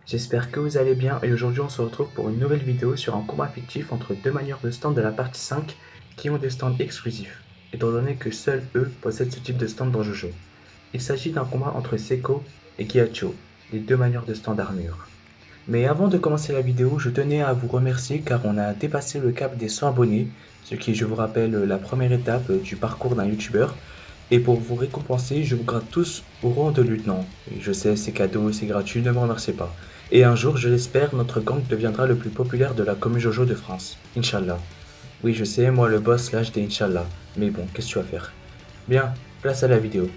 J'espère que vous allez bien et aujourd'hui on se retrouve pour une nouvelle vidéo sur un combat fictif entre deux manieurs de stand de la partie 5 qui ont des stands exclusifs, étant donné que seuls eux possèdent ce type de stand dans Jojo. Il s'agit d'un combat entre Seiko et Gyacho, les deux manieurs de stand d'armure. Mais avant de commencer la vidéo, je tenais à vous remercier car on a dépassé le cap des 100 abonnés, ce qui est, je vous rappelle, la première étape du parcours d'un youtubeur. Et pour vous récompenser, je vous grade tous au rang de lieutenant. Et je sais, c'est cadeau, c'est gratuit, ne me remerciez pas. Et un jour, je l'espère, notre gang deviendra le plus populaire de la commune Jojo de France. Inch'Allah. Oui, je sais, moi le boss, là, je dis Inch'Allah. Mais bon, qu'est-ce que tu vas faire? Bien, place à la vidéo.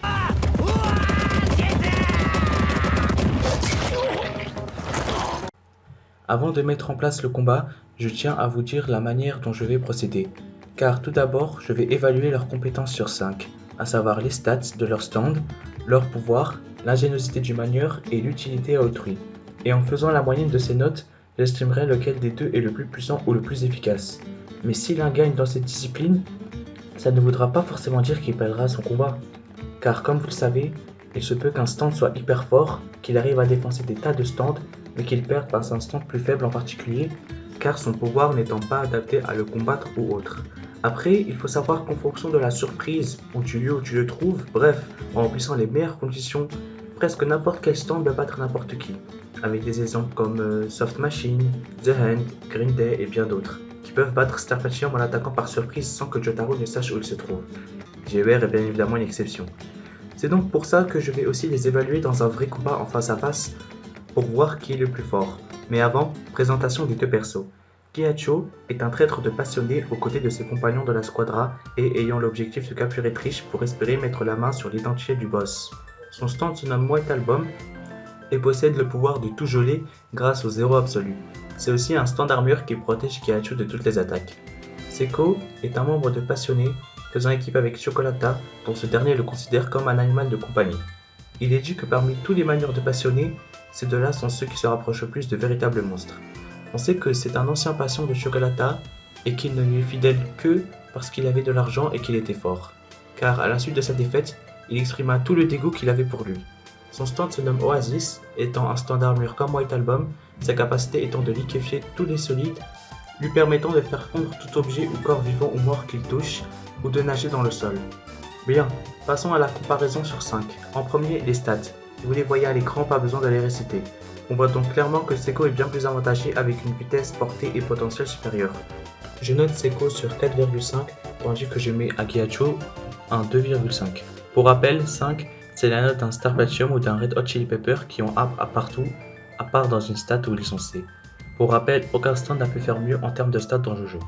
Avant de mettre en place le combat, je tiens à vous dire la manière dont je vais procéder. Car tout d'abord, je vais évaluer leurs compétences sur 5, à savoir les stats de leur stand, leur pouvoir, l'ingéniosité du manieur et l'utilité à autrui. Et en faisant la moyenne de ces notes, j'estimerai lequel des deux est le plus puissant ou le plus efficace. Mais si l'un gagne dans cette discipline, ça ne voudra pas forcément dire qu'il perdra son combat. Car comme vous le savez, il se peut qu'un stand soit hyper fort, qu'il arrive à défoncer des tas de stands, mais qu'il perde par un stand plus faible en particulier, car son pouvoir n'étant pas adapté à le combattre ou autre. Après, il faut savoir qu'en fonction de la surprise ou du lieu où tu le trouves, bref, en remplissant les meilleures conditions, presque n'importe quel stand peut battre n'importe qui, avec des exemples comme Soft Machine, The Hand, Green Day et bien d'autres, qui peuvent battre Star Platinum en attaquant par surprise sans que Jotaro ne sache où il se trouve. JBR est bien évidemment une exception. C'est donc pour ça que je vais aussi les évaluer dans un vrai combat en face à face, pour voir qui est le plus fort. Mais avant, présentation des deux persos. Gyacho est un traître de passionné aux côtés de ses compagnons de la squadra et ayant l'objectif de capturer Trish pour espérer mettre la main sur l'identité du boss. Son stand se nomme White Album et possède le pouvoir de tout geler grâce au zéro absolu. C'est aussi un stand d'armure qui protège Gyacho de toutes les attaques. Seiko est un membre de passionné faisant équipe avec Chocolata, dont ce dernier le considère comme un animal de compagnie. Il est dit que parmi tous les manieurs de passionnés, ces deux-là sont ceux qui se rapprochent le plus de véritables monstres. On sait que c'est un ancien patient de Chocolata et qu'il ne lui est fidèle que parce qu'il avait de l'argent et qu'il était fort. Car à la suite de sa défaite, il exprima tout le dégoût qu'il avait pour lui. Son stand se nomme Oasis, étant un stand d'armure comme White Album, sa capacité étant de liquéfier tous les solides, lui permettant de faire fondre tout objet ou corps vivant ou mort qu'il touche, ou de nager dans le sol. Bien, passons à la comparaison sur 5. En premier, les stats. Vous les voyez à l'écran, pas besoin de les réciter. On voit donc clairement que Seiko est bien plus avantagé avec une vitesse, portée et potentiel supérieur. Je note Seiko sur 4,5, tandis que je mets à Gyacho un 2,5. Pour rappel, 5, c'est la note d'un Star Platinum ou d'un Red Hot Chili Pepper qui ont A à partout, à part dans une stat où ils sont C. Pour rappel, aucun stand n'a pu faire mieux en termes de stats dans Jojo.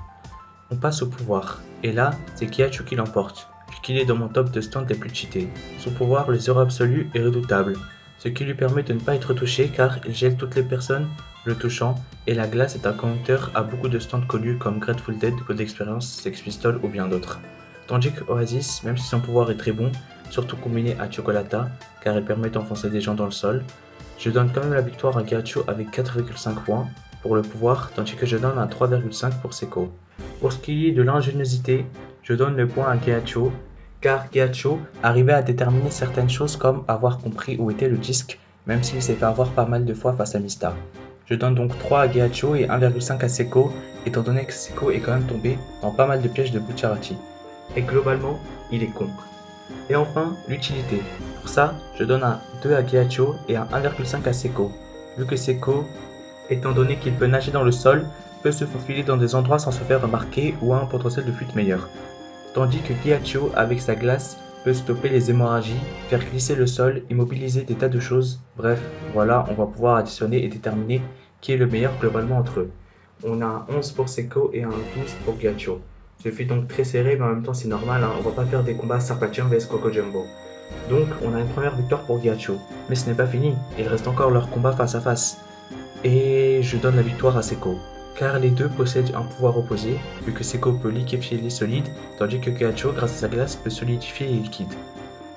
On passe au pouvoir, et là, c'est Gyacho qui l'emporte, puisqu'il est dans mon top de stands les plus cheatés. Son pouvoir, le zéro absolu, est redoutable, ce qui lui permet de ne pas être touché car il gèle toutes les personnes le touchant, et la glace est un counter à beaucoup de stands connus comme Grateful Dead, Code d'Expérience, Sex Pistols ou bien d'autres. Tandis que Oasis, même si son pouvoir est très bon, surtout combiné à Chocolata, car il permet d'enfoncer des gens dans le sol, je donne quand même la victoire à Gyacho avec 4,5 points pour le pouvoir, tandis que je donne un 3,5 pour Seiko. Pour ce qui est de l'ingéniosité, je donne le point à Gyacho, car Gyacho arrivait à déterminer certaines choses comme avoir compris où était le disque, même s'il s'est fait avoir pas mal de fois face à Mista. Je donne donc 3 à Gyacho et 1,5 à Seiko, étant donné que Seiko est quand même tombé dans pas mal de pièges de Bucciarati. Et globalement, il est con. Et enfin, l'utilité. Pour ça, je donne un 2 à Gyacho et un 1,5 à Seiko, vu que Seiko, étant donné qu'il peut nager dans le sol, peut se faufiler dans des endroits sans se faire remarquer ou a un potentiel de fuite meilleur. Tandis que Gyacho, avec sa glace, peut stopper les hémorragies, faire glisser le sol, immobiliser des tas de choses. Bref, voilà, on va pouvoir additionner et déterminer qui est le meilleur globalement entre eux. On a un 11 pour Seiko et un 12 pour Gyacho. Ce fut donc très serré, mais en même temps c'est normal, hein, on va pas faire des combats Star Platinum vs Coco Jumbo. Donc on a une première victoire pour Gyacho. Mais ce n'est pas fini, il reste encore leur combat face à face. Et je donne la victoire à Seiko, car les deux possèdent un pouvoir opposé, vu que Seiko peut liquéfier les solides, tandis que Gyacho, grâce à sa glace, peut solidifier les liquides.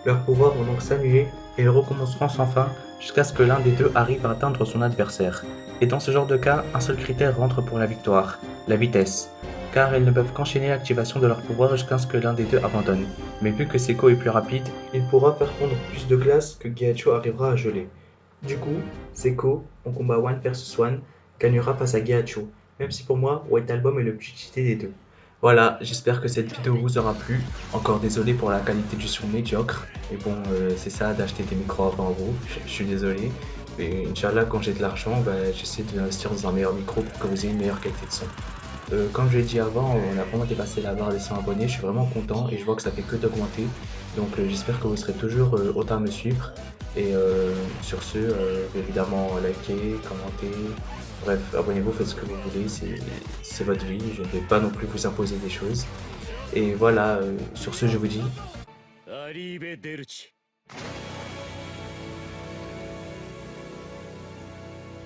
Leurs pouvoirs vont donc s'annuler et ils recommenceront sans fin jusqu'à ce que l'un des deux arrive à atteindre son adversaire. Et dans ce genre de cas, un seul critère rentre pour la victoire, la vitesse, car elles ne peuvent qu'enchaîner l'activation de leur pouvoir jusqu'à ce que l'un des deux abandonne. Mais vu que Seiko est plus rapide, il pourra faire fondre plus de glace que Gyacho arrivera à geler. Du coup, Seko, en combat One versus One, gagnera face à Gyacho, même si pour moi, White Album est le plus cheaté des deux. Voilà, j'espère que cette vidéo vous aura plu. Encore désolé pour la qualité du son médiocre. Mais bon, c'est ça d'acheter des micros avant vous. Je suis désolé. Mais Inch'Allah, quand j'ai de l'argent, bah, j'essaie d'investir dans un meilleur micro pour que vous ayez une meilleure qualité de son. Comme je l'ai dit avant, on a vraiment dépassé la barre des 100 abonnés. Je suis vraiment content et je vois que ça fait que d'augmenter. Donc j'espère que vous serez toujours autant à me suivre. Et sur ce, évidemment, likez, commentez. Bref, abonnez-vous, faites ce que vous voulez. C'est votre vie. Je ne vais pas non plus vous imposer des choses. Et voilà, sur ce, je vous disアリーベ・デルチ